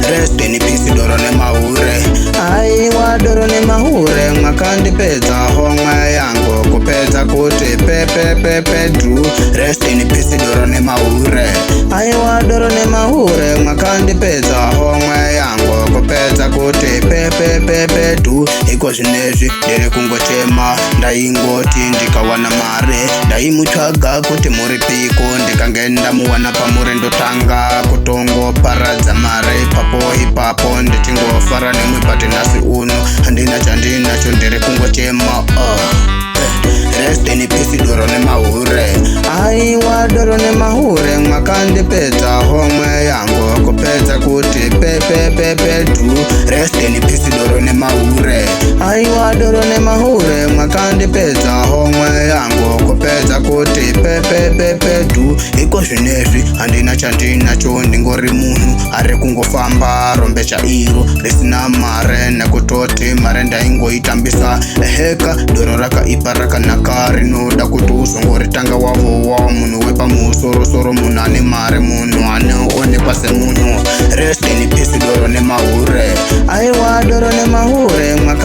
rest in peace Doro Nemahure. Aiwa Doro Nemahure mwakandipedza homwe yangu kupedza kuti pepe du. Rest in peace Doro Nemahure. Aiwa Doro Nemahure mwakandipedza homwe yangu kupedza kuti pepe du. Iko zvinezvi ndiri kungochema ndaingoti ndikawana mare ndaimutsvaga kuti muri piko ndikangenda muwana pamuri ndotanga kutongoparadza mare ipapo ndichingofara nemwe bati nhasi uno handina chandinacho ndiri kungochema. Rest in peace Doro Nemahure. Aiwa Doro Nemahure mwakandipedza homwe yangu kupedza kuti pepe du. Rest in peace Doro Nemahure. Aiwa Doro Nemahure mwakandipedza homwe yangu kupedza kuti pepe du. Iko zvinezvi handina chandinacho ndingori munhu ari kungofamba rombecha iro risina mare nekutoti mare ndaingoitambisa heka. Doro rakaipa rakanaka rinoda kuti uzongoritanga wavowa munhu wepamusoro munhu ane mare munhu anoonekwa semunhu. Rest in peace Doro Nemahure. Aiwa Doro Nemahure mwaka